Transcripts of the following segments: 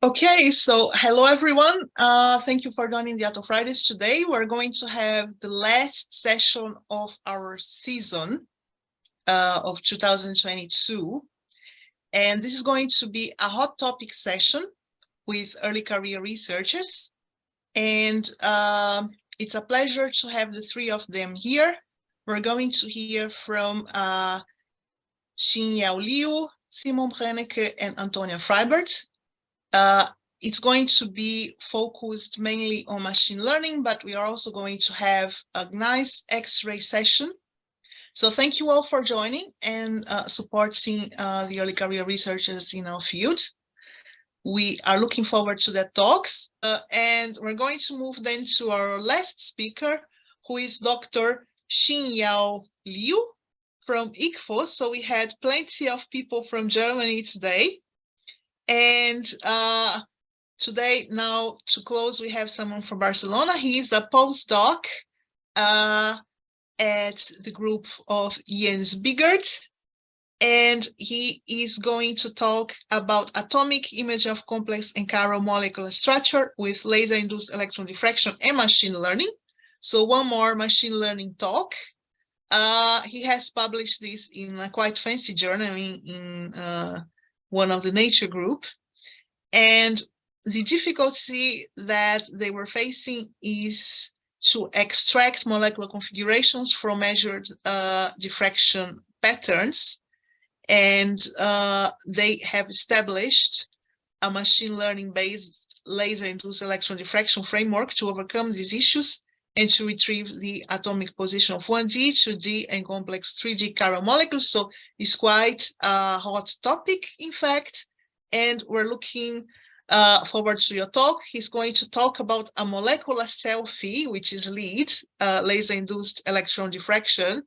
Okay, so hello everyone. Thank you for joining the Atto Fridays today. We're going to have the last session of our season of 2022. And this is going to be a hot topic session with early career researchers. And it's a pleasure to have the three of them here. We're going to hear from Xinyao Liu, Simon Brennecke, and Antonia Freibert. It's going to be focused mainly on machine learning, but we are also going to have a nice X-ray session. So thank you all for joining and supporting the early career researchers in our field. We are looking forward to that talks. And we're going to move then to our last speaker, who is Dr. Xinyao Liu from ICFO. So we had plenty of people from Germany today. And today, now to close, we have someone from Barcelona. He is a postdoc at the group of Jens Bigert, and he is going to talk about atomic image of complex and chiral molecular structure with laser-induced electron diffraction and machine learning. So one more machine learning talk. He has published this in a quite fancy journal in one of the Nature group. And the difficulty that they were facing is to extract molecular configurations from measured diffraction patterns. And they have established a machine learning based laser-induced electron diffraction framework to overcome these issues and to retrieve the atomic position of 1D, 2D, and complex 3D chiral molecules. So it's quite a hot topic, in fact, and we're looking forward to your talk. He's going to talk about a molecular selfie, which is LEED, laser-induced electron diffraction.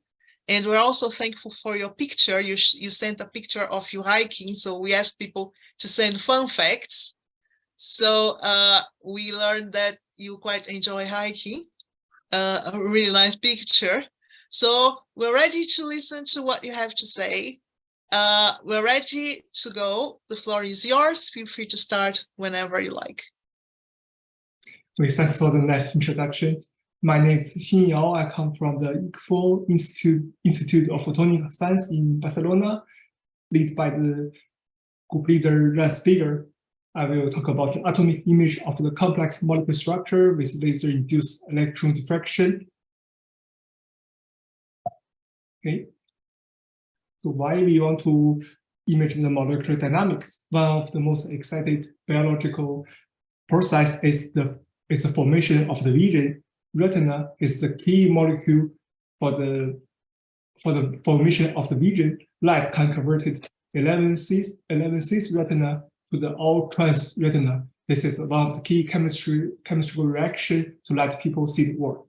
And we're also thankful for your picture. You sent a picture of you hiking, so we asked people to send fun facts. So we learned that you quite enjoy hiking. A really nice picture. So we're ready to listen to what you have to say. We're ready to go. The floor is yours. Feel free to start whenever you like. Thanks for the nice introduction. My name is Xinyao. I come from the ICFO Institute of Photonic Science in Barcelona, led by the group leader Jens Bigert. I will talk about the atomic image of the complex molecular structure with laser-induced electron diffraction. Okay. So why we want to image the molecular dynamics? One of the most excited biological process is the formation of the vision. Retina is the key molecule for the formation of the vision. Light can convert it 11-cis retina to the all-trans retina. This is one of the key chemical reaction to let people see the world.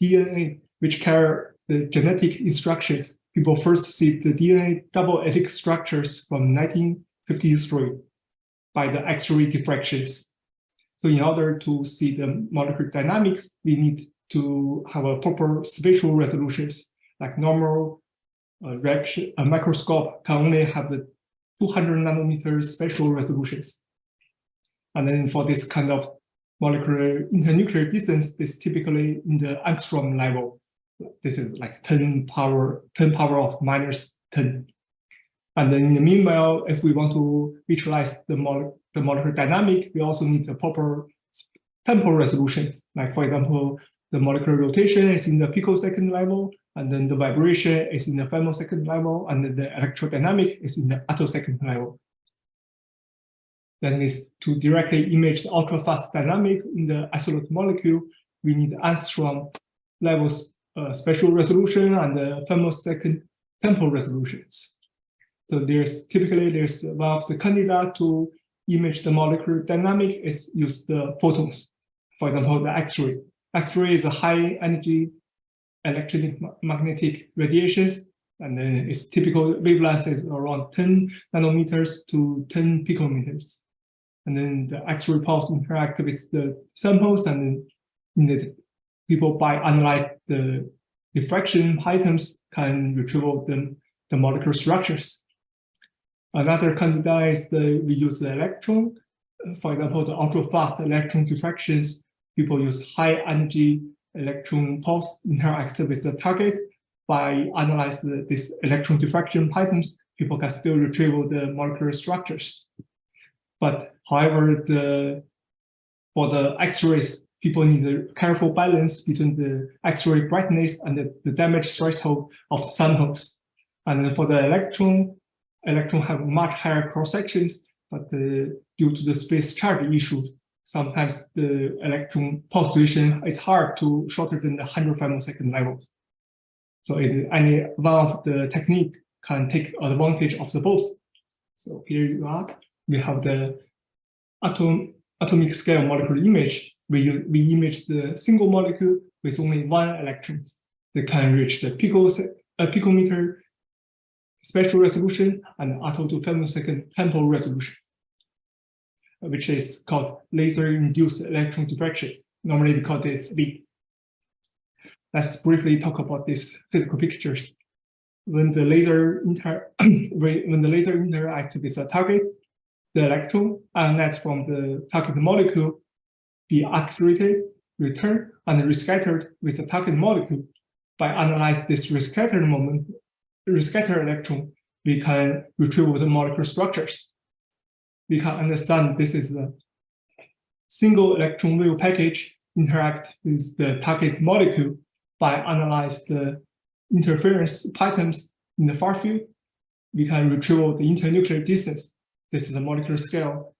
DNA, which carry the genetic instructions. People first see the DNA double helix structures from 1953 by the X-ray diffractions. So in order to see the molecular dynamics, we need to have a proper spatial resolutions. Like normal reaction, a microscope can only have the 200 nanometer spatial resolutions. And then for this kind of molecular internuclear distance, this typically in the angstrom level. This is like 10 power of minus 10. And then in the meanwhile, if we want to visualize the molecular dynamic, we also need the proper temporal resolutions. Like for example, the molecular rotation is in the picosecond level, and then the vibration is in the femtosecond level, and then the electrodynamic is in the attosecond level. Then is to directly image the ultra-fast dynamic in the isolate molecule, we need angstrom levels spatial resolution and the femtosecond temporal resolutions. So there's one of the candidate to image the molecular dynamic is use the photons. For example, the X-ray. X-ray is a high energy electromagnetic radiations, and then its typical wavelength is around 10 nanometers to 10 picometers. And then the X-ray pulse interact with the samples, and then people by analyze the diffraction items can retrieve the molecular structures. Another candidate is we use the electron. for example, the ultra-fast electron diffractions, people use high-energy electron pulse interact with the target. By analyzing this electron diffraction patterns, people can still retrieve the molecular structures. But however, for the X-rays, people need a careful balance between the X-ray brightness and the damage threshold of the samples. And for the electron have much higher cross sections, but due to the space charge issues, sometimes the electron pulse duration is hard to shorter than the 100 femtosecond levels. So any one of the technique can take advantage of the both. So here you are. We have the atomic scale molecular image. We image the single molecule with only one electron. They can reach the picometer spatial resolution and Atto to femtosecond temporal resolution, which is called laser-induced electron diffraction. Normally we call this LID. Let's briefly talk about these physical pictures. When the laser interacts with the target, the electron ionized from the target molecule be accelerated, returned, and rescattered with the target molecule. By analyzing this rescattered electron, we can retrieve the molecular structures. We can understand this is a single electron wave package interact with the target molecule. By analyzing the interference patterns in the far field, we can retrieve the internuclear distance. This is a molecular scale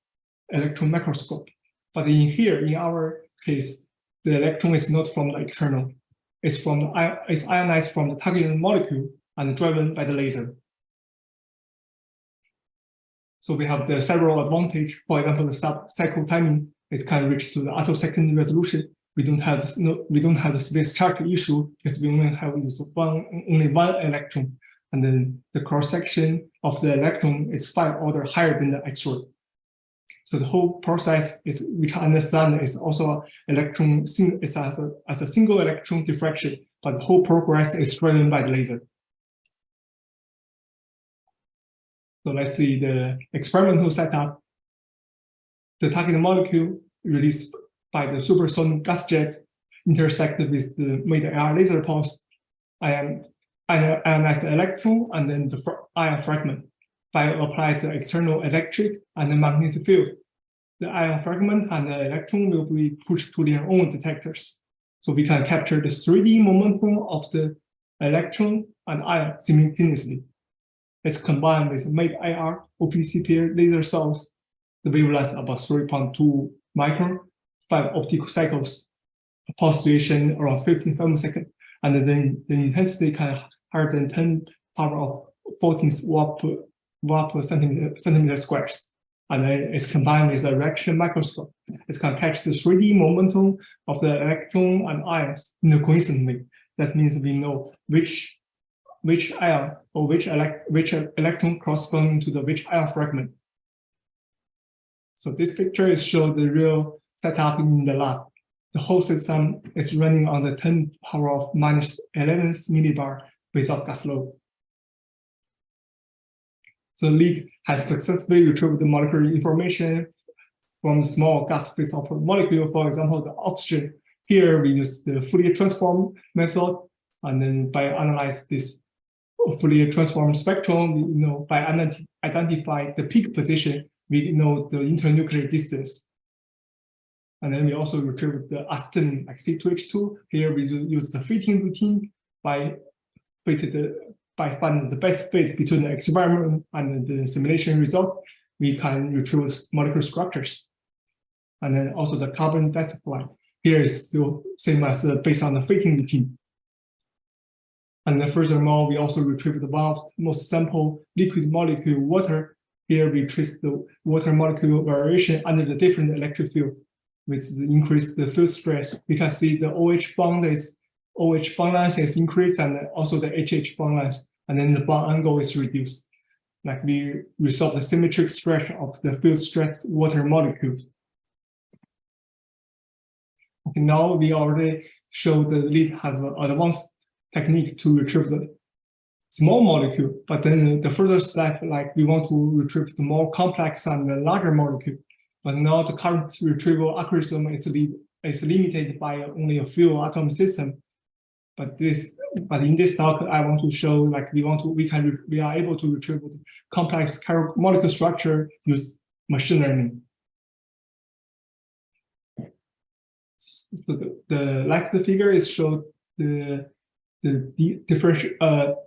electron microscope. But in our case, the electron is not from the external. It's ionized from the target molecule and driven by the laser. So we have the several advantages. For example, the sub-cycle timing is can reach to the attosecond resolution. We don't have the space charge issue because we only have only one electron, and then the cross section of the electron is 5 orders higher than the X-ray. So the whole process is we can understand is also electron is as a single electron diffraction, but the whole progress is driven by the laser. So let's see the experimental setup. The target molecule released by the supersonic gas jet intersected with the mid-air laser pulse, ionized the electron and then the ion fragment. By applying the external electric and the magnetic field, the ion fragment and the electron will be pushed to their own detectors. So we can capture the 3D momentum of the electron and ion simultaneously. It's combined with mid-IR OPC pair laser cells. The wavelength about 3.2 micron, 5 optical cycles, pulse duration around 15 femtoseconds, and then the intensity can higher than 10 power of 14 watt per centimeter squares. And then it's combined with a reaction microscope. It can catch the 3D momentum of the electron and ions in a coincident way. That means we know which ion or which electron corresponding to the which ion fragment. So this picture is showing the real setup in the lab. The whole system is running on the 10 power of minus 11 millibar without gas load. So LID has successfully retrieved the molecular information from the small gas phase of a molecule, for example, the oxygen. Here we use the Fourier transform method, and then by analyze this Fourier transform spectrum, we know by identify the peak position, we know the internuclear distance. And then we also retrieve the acetylene like C2H2. Here we use the fitting routine by finding the best fit between the experiment and the simulation result. We can retrieve molecular structures. And then also the carbon dioxide. Here is still same as based on the fitting routine. And then furthermore, we also retrieve the one of the most simple liquid molecule water. Here we trace the water molecule variation under the different electric field. With the increased the field stress, we can see the OH bond length is increased and also the HH bond length, and then the bond angle is reduced. Like we resolve the symmetric stress of the field stress water molecules. Okay, now we already showed the LID has an advanced technique to retrieve the small molecule, but then the further step, like we want to retrieve the more complex and the larger molecule. but now the current retrieval algorithm is limited by only a few atom systems. But in this talk, I want to show like we are able to retrieve the complex molecule structure use machine learning. So the figure is showed the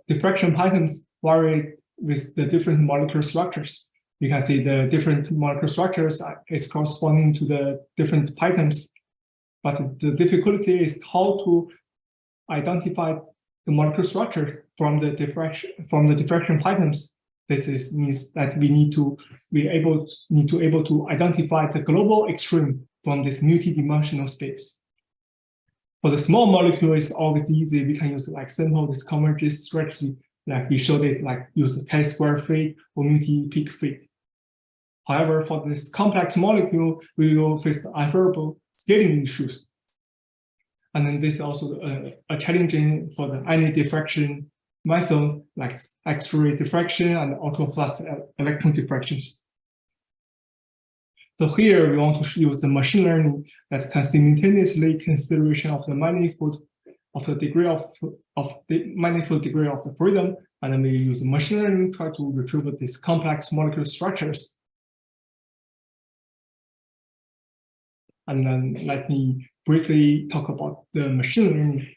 diffraction patterns vary with the different molecular structures. You can see the different molecular structures is corresponding to the different patterns, but the difficulty is how to identify the molecular structure from the diffraction patterns. This means that we need to be able to identify the global extreme from this multi-dimensional space. For the small molecule, it's always easy. We can use like simple this convergence strategy, like we showed it, like use chi-square fit or multi-peak fit. However, for this complex molecule, we will face the unfavorable scaling issues. And then this is also a challenging for the any diffraction method, like X-ray diffraction and ultra-fast electron diffractions. So here we want to use the machine learning that can simultaneously consideration of the manifold of the degree of the manifold degree of the freedom, and then we use machine learning to try to retrieve these complex molecular structures. And then let me briefly talk about the machine learning.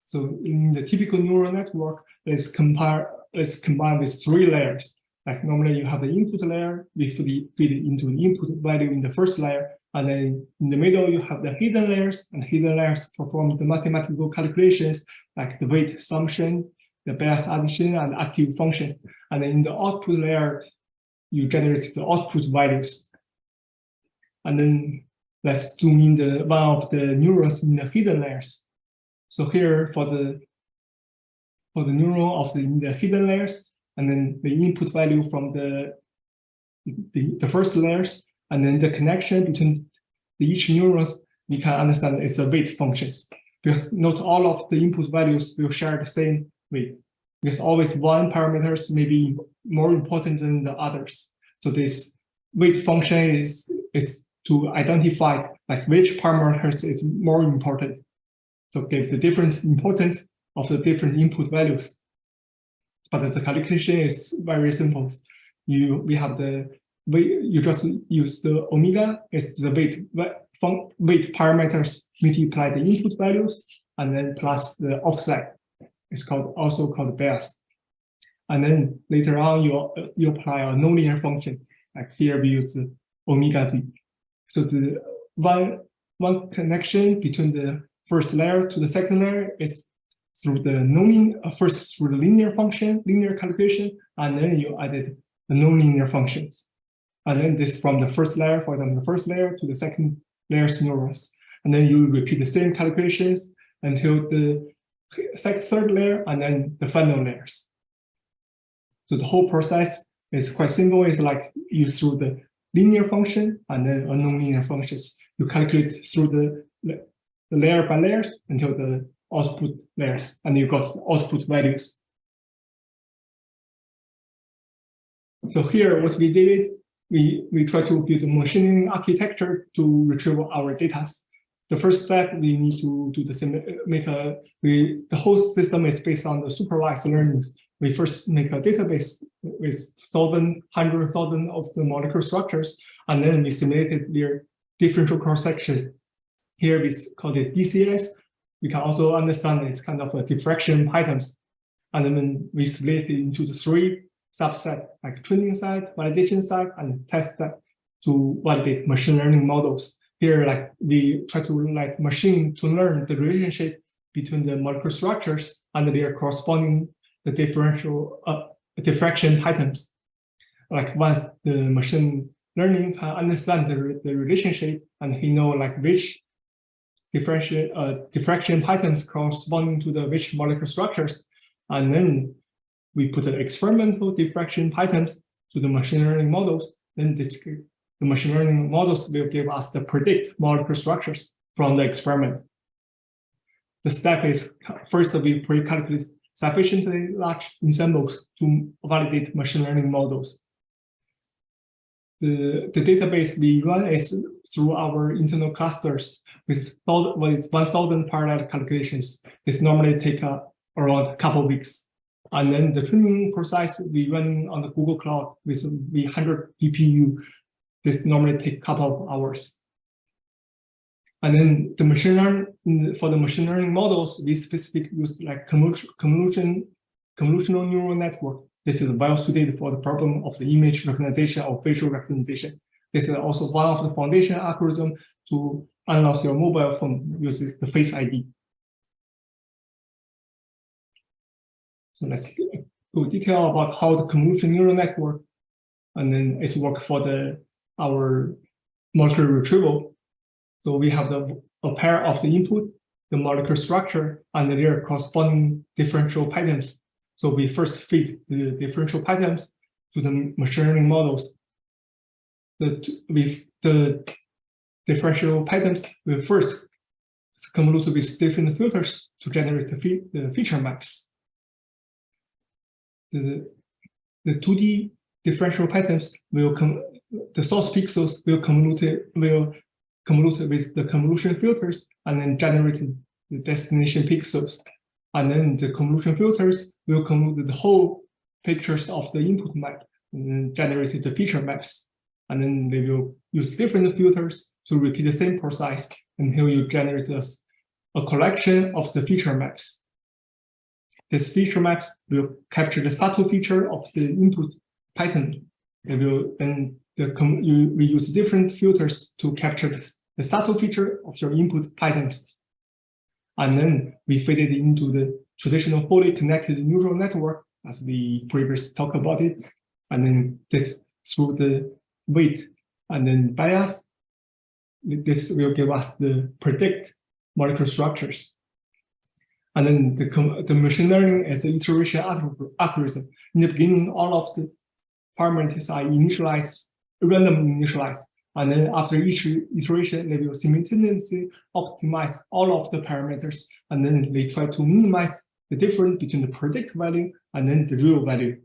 So in the typical neural network, let's combine with 3 layers. Like normally you have the input layer, we feed it into the input value in the first layer, and then in the middle you have the hidden layers, and hidden layers perform the mathematical calculations like the weight assumption, the bias addition, and active functions. And then in the output layer, you generate the output values. And then let's zoom in one of the neurons in the hidden layers. So here for the neuron in the hidden layers, and then the input value from the first layers, and then the connection between each neurons, we can understand it's a weight functions, because not all of the input values will share the same weight, because always one parameters may be more important than the others. So this weight function is to identify like which parameters is more important. So give the different importance of the different input values. But the calculation is very simple. You just use the omega is the weight parameters multiply the input values and then plus the offset. It's also called bias. And then later on you apply a nonlinear function. Like here we use the omega z. So the one connection between the first layer to the second layer is through the first through the linear calculation, and then you added the nonlinear functions. And then this from the first layer, for example, the first layer to the second layer's neurons. And then you repeat the same calculations until the third layer and then the final layers. So the whole process is quite simple. It's like you through the linear function and then a nonlinear functions. You calculate through the layer by layers until the output layers, and you got output values. So here, what we did, we try to build a machine learning architecture to retrieve our data. The first step, we need to do the whole system is based on the supervised learnings. We first make a database with 100,000 of the molecular structures, and then we simulated their differential cross-section. Here we call it DCS. We can also understand it's kind of a diffraction patterns. And then we split it into the 3 subsets, like training side, validation side, and test set to validate machine learning models. Here, like we try to like machine to learn the relationship between the molecular structures and their corresponding the diffraction patterns. Like once the machine learning can understand the relationship, and he know like which diffraction patterns corresponding to the which molecular structures, and then we put the experimental diffraction patterns to the machine learning models. Then the machine learning models will give us the predict molecular structures from the experiment. The step is first we pre-calculate sufficiently large ensembles to validate machine learning models. the database we run is through our internal clusters with 1,000 parallel calculations. This normally take around a couple of weeks. And then the training process we run on the Google Cloud with 100 GPU. This normally take a couple of hours. And then the machine learning, for the machine learning models, we specifically use like convolutional neural network. This is well suited for the problem of the image recognition or facial recognition. This is also one of the foundation algorithms to unlock your mobile phone using the Face ID. So let's go detail about how the convolutional neural network and then its work for our molecular retrieval. So we have a pair of the input, the molecular structure, and their corresponding differential patterns. So we first feed the differential patterns to the machine learning models. The differential patterns will first convolute with different filters to generate the feature maps. The 2D differential patterns will the source pixels will convolute with the convolution filters and then generate the destination pixels. And then the convolution filters will convolute the whole pictures of the input map and then generate the feature maps. And then they will use different filters to repeat the same process until you generate a collection of the feature maps. These feature maps will capture the subtle feature of the input pattern. They will then we use different filters to capture the subtle feature of your input patterns. And then we feed it into the traditional fully connected neural network, as we previously talked about it. And then this through the weight and then bias, this will give us the predict molecular structures. And then the machine learning is an iteration algorithm. In the beginning, all of the parameters are initialized, randomly initialized. And then after each iteration, they will simultaneously optimize all of the parameters. And then they try to minimize the difference between the predict value and then the real value.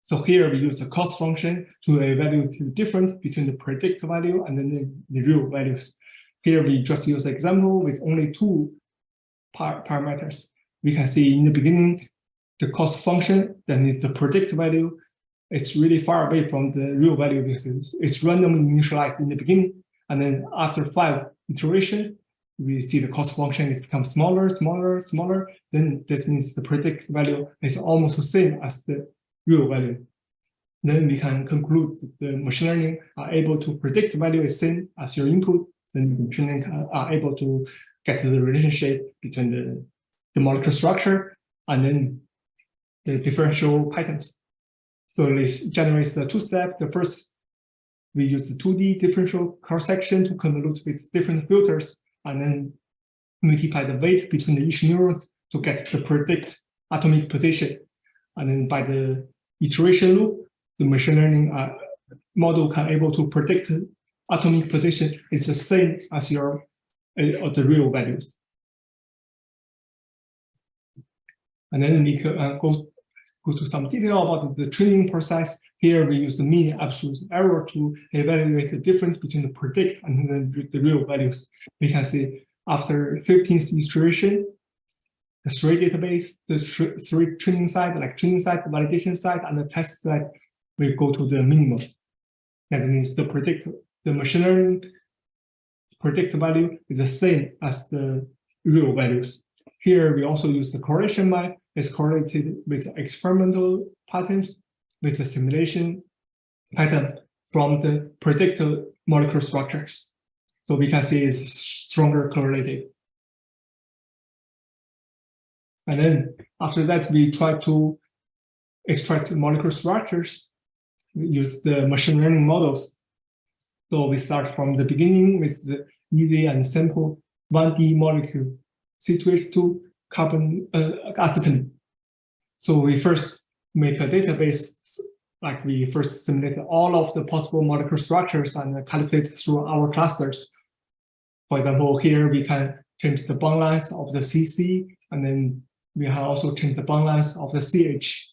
So here we use the cost function to evaluate the difference between the predict value and then the real values. Here we just use an example with only two parameters. We can see in the beginning, the cost function, that is the predict value, it's really far away from the real value because it's randomly initialized in the beginning. And then after 5 iterations, we see the cost function is become smaller, smaller, smaller. Then this means the predict value is almost the same as the real value. Then we can conclude that the machine learning are able to predict the value is same as your input. Then the machine learning are able to get to the relationship between the molecular structure and then the differential patterns. So this generates the 2-step. The first, we use the 2D differential cross-section to convolute with different filters and then multiply the weight between each neuron to get the predict atomic position. And then by the iteration loop, the machine learning model can able to predict atomic position. It's the same as your the real values. And then we can go to some detail about the training process. Here we use the mean absolute error to evaluate the difference between the predict and the real values. We can see after 15th iteration, the 3 database, the 3 training side, like training side, validation side, and the test side, we go to the minimum. That means the machine learning predict value is the same as the real values. Here we also use the correlation map. It's correlated with experimental patterns with the simulation pattern from the predicted molecular structures. So we can see it's stronger correlated. And then after that, we try to extract molecular structures. We use the machine learning models. So we start from the beginning with the easy and simple 1D molecule, C2H2 carbon acetylene. So we first make a database, like we first simulate all of the possible molecular structures and calculate through our clusters. For example, here we can change the bond length of the CC, and then we have also changed the bond length of the CH.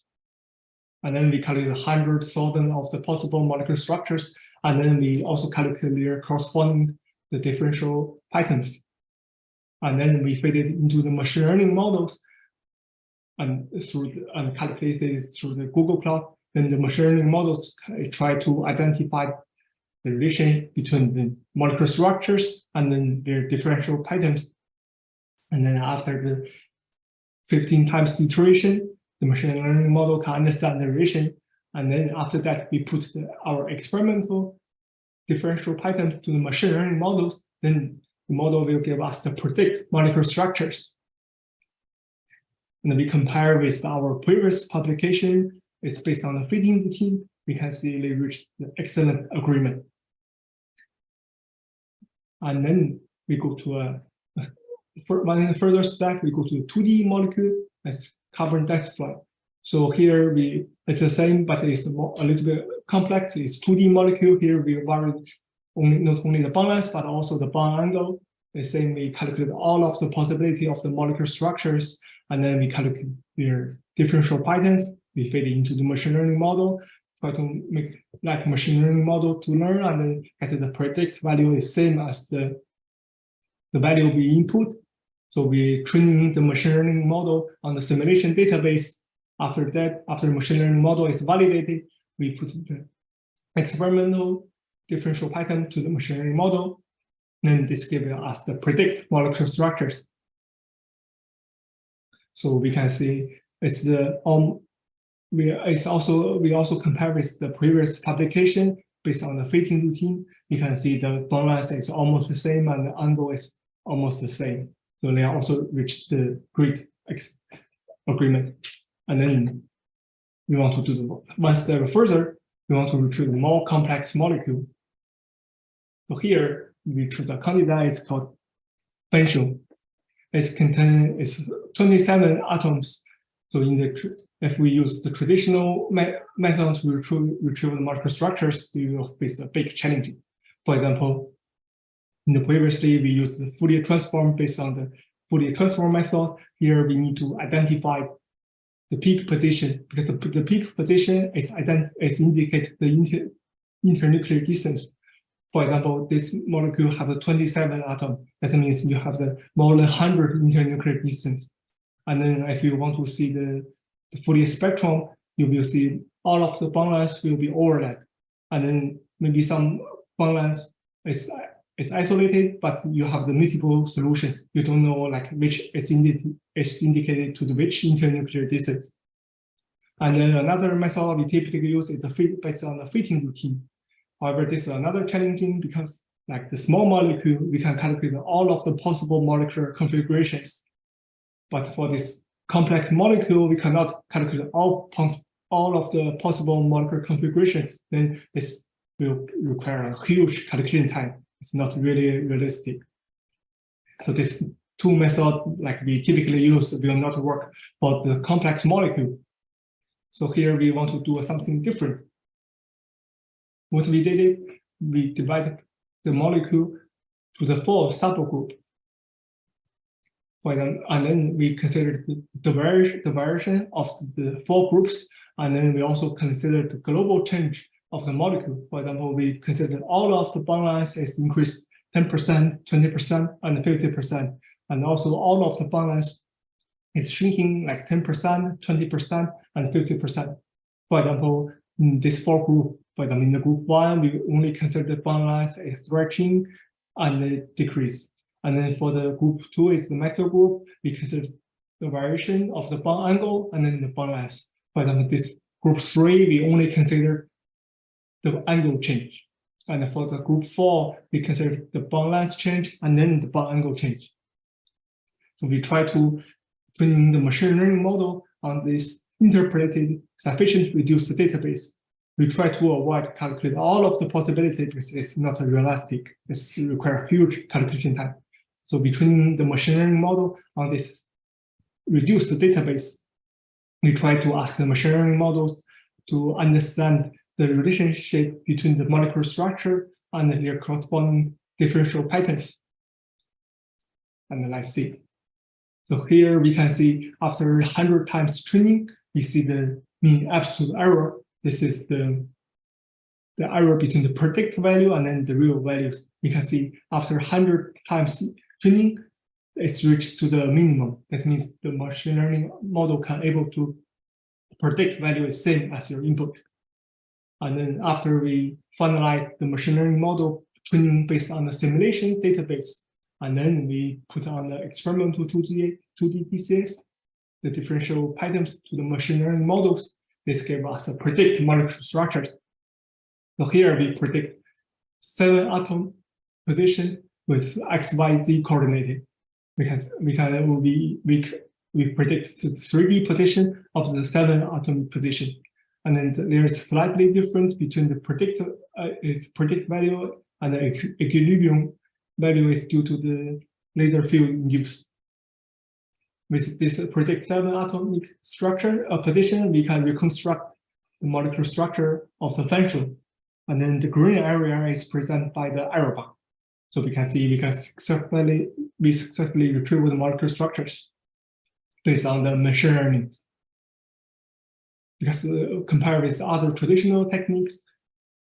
And then we calculate 100,000 of the possible molecular structures. and then we also calculate their corresponding the differential patterns. And then we feed it into the machine learning models and calculate it through the Google Cloud. Then the machine learning models try to identify the relation between the molecular structures and then their differential patterns. And then after the 15 times iteration, the machine learning model can understand the relation. And then after that, we put our experimental differential pattern to the machine learning models. Then the model will give us the predict molecular structures. And then we compare with our previous publication. It's based on the fitting routine. We can see they reached the excellent agreement. And then we go to one further step. We go to 2D molecule as carbon dioxide. So here it's the same, but it's a little bit complex. It's 2D molecule. Here we vary not only the bond length, but also the bond angle. The same, we calculate all of the possibility of the molecular structures, and then we calculate their differential patterns. We feed it into the machine learning model, try to make that machine learning model to learn, and then get the predict value is same as the value we input. So we training the machine learning model on the simulation database. After that, after the machine learning model is validated, we put the experimental differential pattern to the machine learning model. Then this gives us the predict molecular structures. So we can see it's the we also compare with the previous publication based on the fitting routine. You can see the bond length is almost the same and the angle is almost the same. So they also reached the great agreement. And then we want to do the one step further. We want to retrieve a more complex molecule. So here we choose a candidate. It's called benzene. It's 27 atoms. So if we use the traditional method to retrieve the molecular structures, we will face a big challenge. For example, previously we used the Fourier transform based on the Fourier transform method. Here we need to identify the peak position, because the peak position is indicate the internuclear distance. For example, this molecule has a 27 atom. That means you have the more than 100 internuclear distance. And then if you want to see the Fourier spectrum, you will see all of the bond lengths will be overlapped. And then maybe some bond lengths is isolated, but you have the multiple solutions. You don't know like which is indicated to the which internuclear distance. And then another method we typically use is based on the fitting routine. However, this is another challenging because like the small molecule, we can calculate all of the possible molecular configurations. But for this complex molecule, we cannot calculate all of the possible molecular configurations. Then this will require a huge calculation time. It's not really realistic. So this two methods like we typically use will not work for the complex molecule. So here we want to do something different. What we did is we divided the molecule to the 4 subgroups. And then we considered the variation of the 4 groups, and then we also considered the global change of the molecule. For example, we considered all of the bond lengths is increased 10%, 20%, and 50%. And also all of the bond lengths is shrinking like 10%, 20%, and 50%. For example, in this 4 group, for example, in the group 1, we only consider the bond lengths is stretching and decrease. And then for the group 2 is the macro group, we consider the variation of the bond angle and then the bond length. For example, this group 3, we only consider the angle change. And for the group 4, we consider the bond length change and then the bond angle change. So we try to train the machine learning model on this interpreted sufficient reduced database. We try to avoid calculate all of the possibilities because it's not realistic. It requires huge calculation time. So we train the machine learning model on this reduced database. We try to ask the machine learning models to understand the relationship between the molecular structure and their corresponding differential patterns. And then let's see. So here we can see after 100 times training, we see the mean absolute error. This is the the error between the predict value and then the real values. You can see after 100 times training, it's reached to the minimum. That means the machine learning model can able to predict value is same as your input. And then after we finalize the machine learning model training based on the simulation database, and then we put on the experimental 2D DCS, the differential patterns to the machine learning models. This gave us a predict molecular structures. So here we predict 7 atom position with X, Y, Z coordinated. Because we predict the 3D position of the 7 atom position. And then there's slightly difference between the predict value and the equilibrium value is due to the laser field induced. With this predict 7 atomic structure position, we can reconstruct the molecular structure of the function. And then the green area is presented by the arrow bar. So we can see we successfully retrieve the molecular structures based on the machine learning. Because compared with other traditional techniques,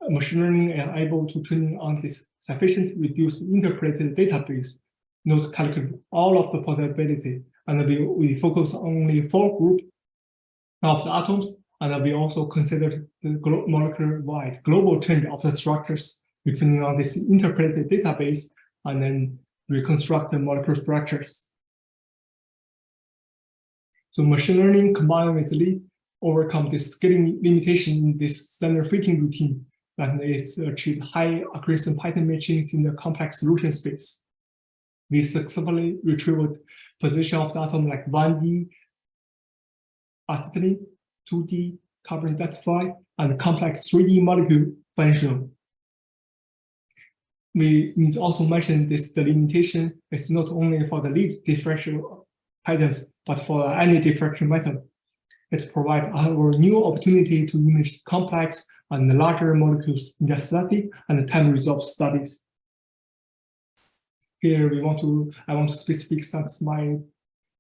machine learning is able to train on this sufficient reduced interpolated database, not calculate all of the possibility. And we focus on only 4 groups of the atoms, and we also consider the molecular-wide global trend of the structures depending on this interpolated database, and then reconstruct the molecular structures. So machine learning combined with LEAP overcome the scaling limitation in this standard fitting routine, and it's achieved high accuracy pattern matchings in the complex solution space. We successfully retrieved position of the atom like 1D acetylene, 2D carbon dioxide, and complex 3D molecule functional. We need to also mention this, the limitation is not only for the lead diffraction patterns, but for any diffraction method. It provides our new opportunity to image complex and larger molecules in the static and time-resolved studies. Here I want to specifically thank my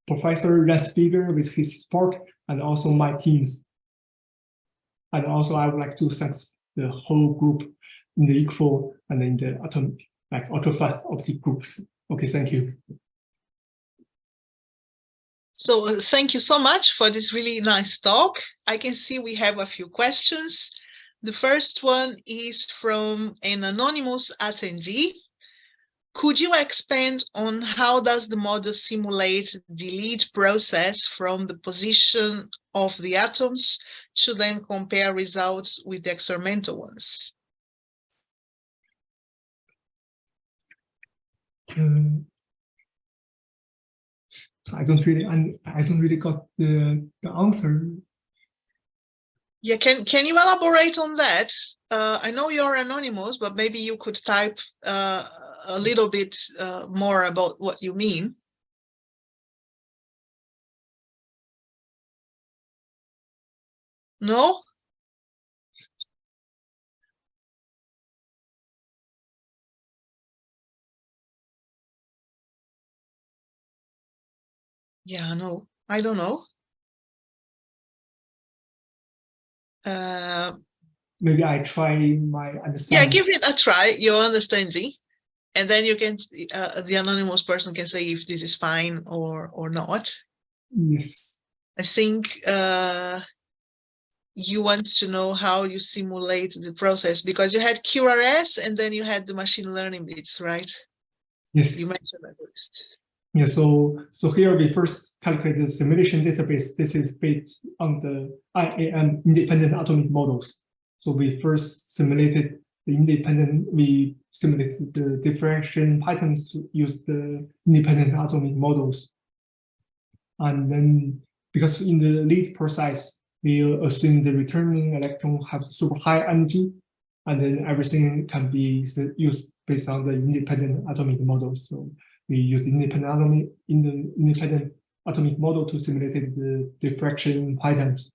Professor Ransberger with his support, and also my teams. And also I would like to thank the whole group in the ICFO and in the atomic, like ultra-fast optic groups. Okay, thank you. So thank you so much for this really nice talk. I can see we have a few questions. The first one is from an anonymous attendee. Could you expand on how does the model simulate the lead process from the position of the atoms to then compare results with the experimental ones? I don't really got the answer. Yeah, can you elaborate on that? I know you're anonymous, but maybe you could type a little bit more about what you mean. No? Yeah, no, I don't know. Maybe I try my understanding. Yeah, give it a try, your understanding, and then you can, the anonymous person can say if this is fine or not. Yes. I think you want to know how you simulate the process, because you had QRS and then you had the machine learning bits, right? Yes. You mentioned at least. Yeah, so here we first calculate the simulation database. This is based on the IAM independent atomic models. So we first simulated we simulated the diffraction patterns to use the independent atomic models. And then because in the lead process, we assume the returning electron have super high energy, and then everything can be used based on the independent atomic models. So we use independent atomic model to simulate the diffraction patterns.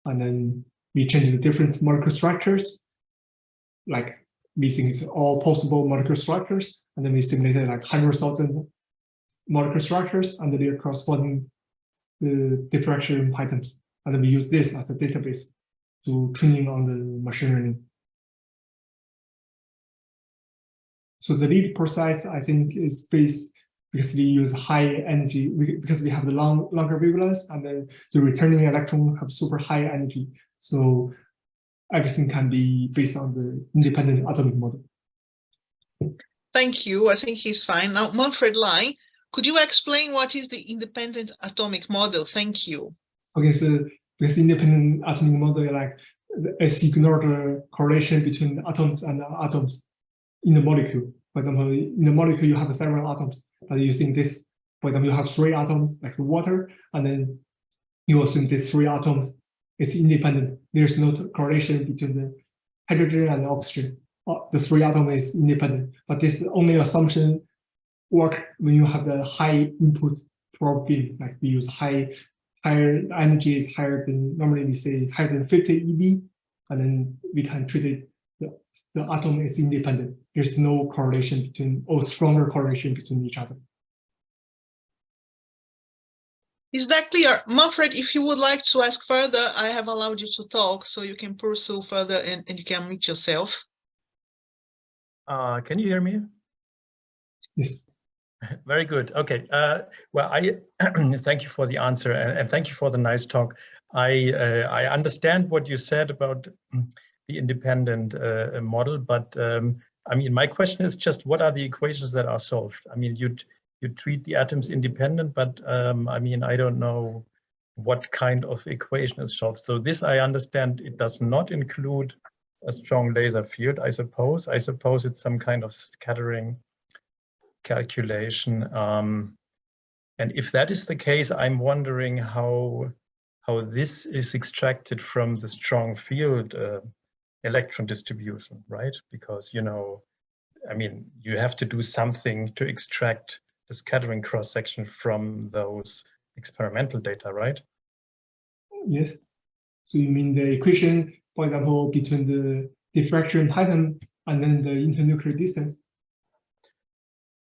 And then we change the different molecular structures, like we think it's all possible molecular structures, and then we simulated like 100,000 molecular structures and their corresponding diffraction patterns. And then we use this as a database to training on the machine learning. So the lead process, I think, is based because we use high energy, because we have the longer wavelengths, and then the returning electron have super high energy. So everything can be based on the independent atomic model. Thank you. I think he's fine. Now, Manfred Lai, could you explain what is the independent atomic model? Thank you. Okay, so this independent atomic model, like, it's ignore the correlation between atoms and atoms in the molecule. For example, in the molecule, you have several atoms, but using this, for example, you have 3 atoms, like water, and then you assume these 3 atoms is independent. There's no correlation between the hydrogen and oxygen. The 3 atoms is independent, but this only assumption work when you have the high input probability, like we use higher energy is higher than, normally we say higher than 50 eV, and then we can treat it, the atom is independent. There's no correlation between, or stronger correlation between each other. Is that clear? Manfred, if you would like to ask further, I have allowed you to talk, so you can pursue further and you can mute yourself. Can you hear me? Yes. Very good. Okay. Well, I thank you for the answer, and thank you for the nice talk. I understand what you said about the independent model, but I mean, my question is just, what are the equations that are solved? I mean, you treat the atoms independent, but I mean, I don't know what kind of equation is solved. So this, I understand, it does not include a strong laser field, I suppose. I suppose it's some kind of scattering calculation. And if that is the case, I'm wondering how this is extracted from the strong field electron distribution, right? Because, you know, I mean, you have to do something to extract the scattering cross-section from those experimental data, right? Yes. So you mean the equation, for example, between the diffraction pattern and then the internuclear distance?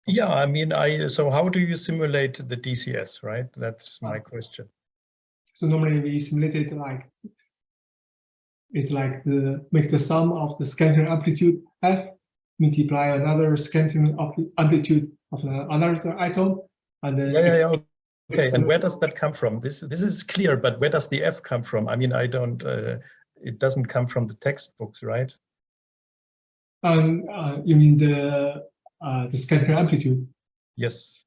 Yeah, I mean, so how do you simulate the DCS, right? That's my question. So normally we simulate it like, it's like make the sum of the scattering amplitude F, multiply another scattering amplitude of another atom, and then yeah. Okay, and where does that come from? This is clear, but where does the F come from? I mean, I don't. It doesn't come from the textbooks, right? You mean the scattering amplitude? Yes.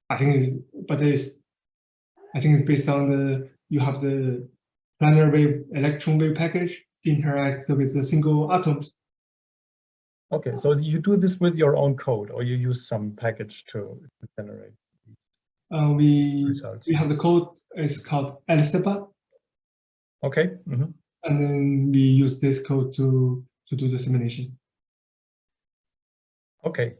I think it's based on you have the planar wave electron wave package interact with the single atoms. Okay, so you do this with your own code, or you use some package to generate results? We have the code, it's called LSEPA. Okay. Mm-hmm. And then we use this code to do the simulation. Okay.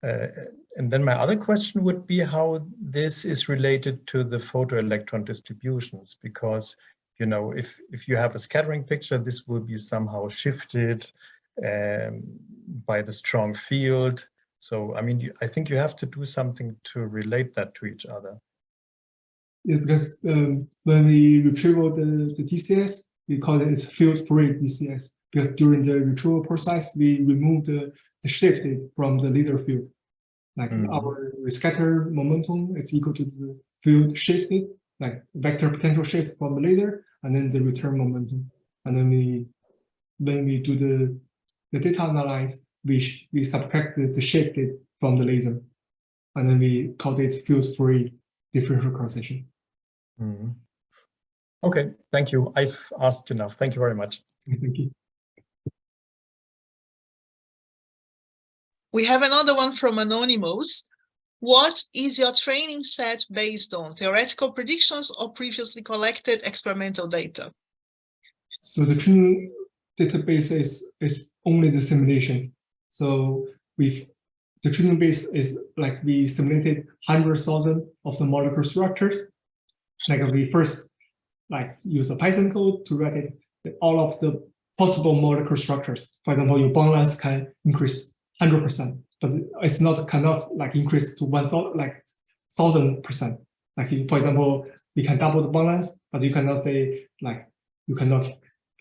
And then my other question would be how this is related to the photoelectron distributions, because, you know, if you have a scattering picture, this will be somehow shifted by the strong field. So, I mean, I think you have to do something to relate that to each other. Yeah, because when we retrieval the DCS, we call it field-free DCS, because during the retrieval process, we remove the shifted from the laser field. Like our scatter momentum is equal to the field shifted, like vector potential shift from the laser, and then the return momentum. And then when we do the data analyze, we subtract the shifted from the laser, and then we call it field-free differential cross-section. Okay, thank you. I've asked enough. Thank you very much. Thank you. We have another one from Anonymous. What is your training set based on? Theoretical predictions or previously collected experimental data? So the training database is only the simulation. So the training base is like we simulated 100,000 of the molecular structures. Like we first use a Python code to write it, all of the possible molecular structures. For example, your bond length can increase 100%, but it's cannot increase to 1,000%. Like for example, we can double the bond length, but you cannot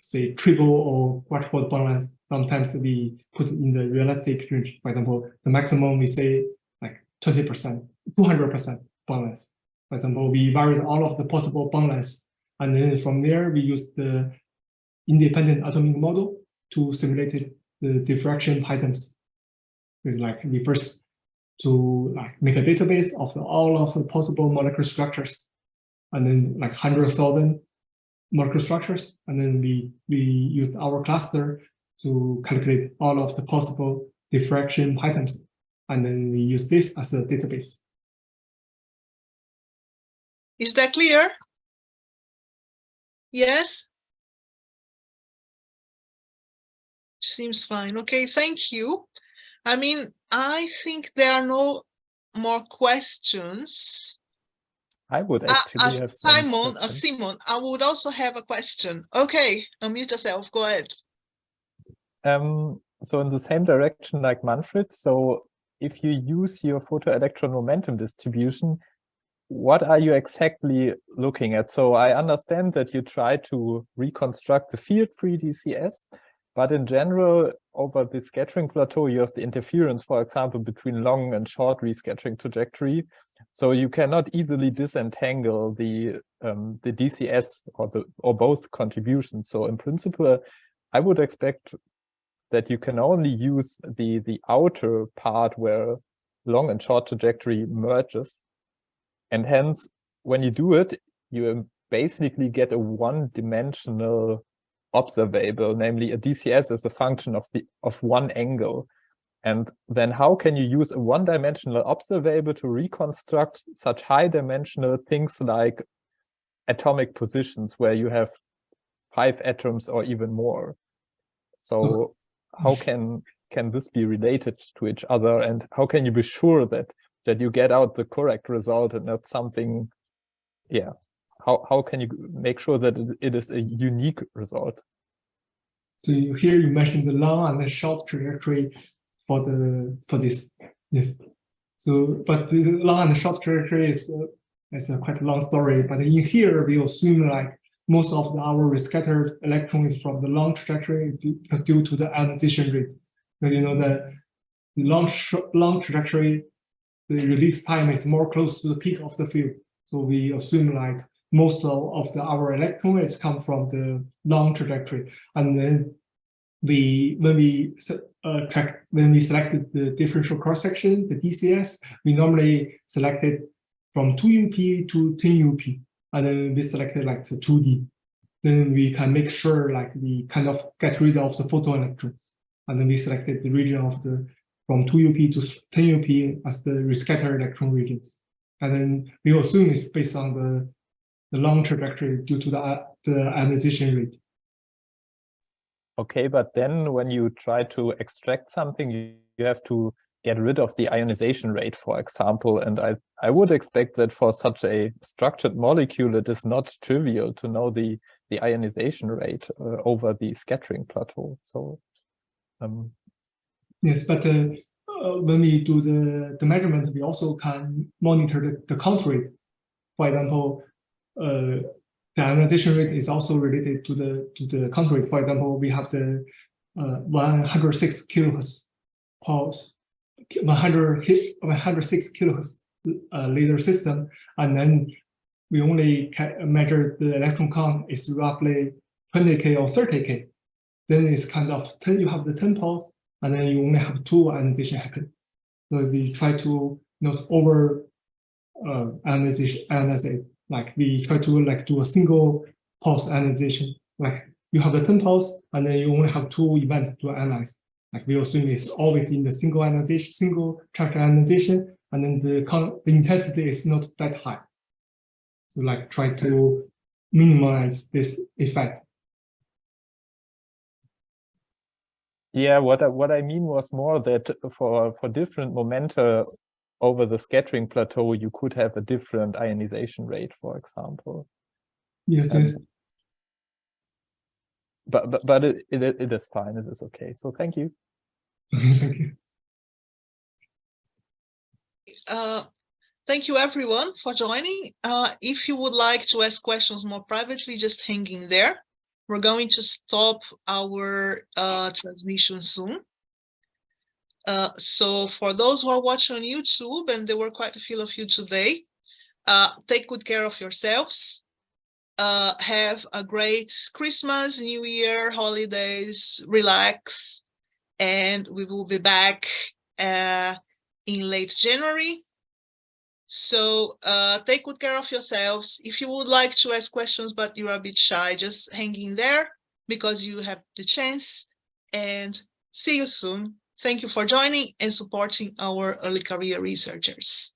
say triple or quadruple the bond length. sometimes we put in the realistic range. For example, the maximum we say like 20%, 200% boundless. For example, we varied all of the possible boundless, and then from there we use the independent atomic model to simulate the diffraction items. We first to make a database of all of the possible molecular structures, and then 100,000 molecular structures, and then we used our cluster to calculate all of the possible diffraction items, and then we use this as a database. Is that clear? Yes? Seems fine. Okay, thank you. I mean, I think there are no more questions. I would actually have Simon, I would also have a question. Okay, unmute yourself. Go ahead. So in the same direction like Manfred, so if you use your photoelectron momentum distribution, what are you exactly looking at? So I understand that you try to reconstruct the field-free DCS, but in general, over the scattering plateau, you have the interference, for example, between long and short rescattering trajectory. So you cannot easily disentangle the DCS or both contributions. So in principle, I would expect that you can only use the outer part where long and short trajectory merges. And hence, when you do it, you basically get a one-dimensional observable, namely a DCS is a function of one angle. And then how can you use a one-dimensional observable to reconstruct such high-dimensional things like atomic positions where you have 5 atoms or even more? So how can this be related to each other, and how can you be sure that you get out the correct result and not something, yeah, how can you make sure that it is a unique result? So here you mentioned the long and the short trajectory for this. Yes. So, but the long and the short trajectory is a quite long story. But in here we assume most of our rescattered electrons from the long trajectory due to the ionization rate. But the long trajectory, the release time is more close to the peak of the field. So we assume most of our electrons come from the long trajectory. And then when we selected the differential cross section, the DCS, we normally selected from 2UP to 10UP, and then we selected the 2D. Then we can make sure we kind of get rid of the photoelectrons, and then we selected the region of from 2UP to 10UP as the rescattered electron regions. And then we assume it's based on the long trajectory due to the ionization rate. Okay, but then when you try to extract something, you have to get rid of the ionization rate, for example. And I would expect that for such a structured molecule, it is not trivial to know the ionization rate over the scattering plateau. So yes, but when we do the measurement, we also can monitor the count rate. For example, the ionization rate is also related to the count rate. For example, we have the 106 kilohertz pulse, 106 kilohertz laser system, and then we only measure the electron count is roughly 20K or 30K. Then it's kind of you have the 10 pulse, and then you only have 2 ionization happen. So we try to not over ionization. We try to do a single pulse ionization. You have the 10 pulse, and then you only have 2 events to analyze. We assume it's always in the single ionization, single character ionization, and then the intensity is not that high. So try to minimize this effect. Yeah, what I mean was more that for different momenta over the scattering plateau, you could have a different ionization rate, for example. Yes, yes. But it is fine. It is okay. So thank you. Thank you. Thank you everyone for joining. If you would like to ask questions more privately, just hang in there. we're going to stop our transmission soon. So for those who are watching on YouTube, and there were quite a few of you today, take good care of yourselves. Have a great Christmas, New Year, holidays, relax, and we will be back in late January. So take good care of yourselves. If you would like to ask questions, but you're a bit shy, just hang in there because you have the chance, and see you soon. Thank you for joining and supporting our early career researchers.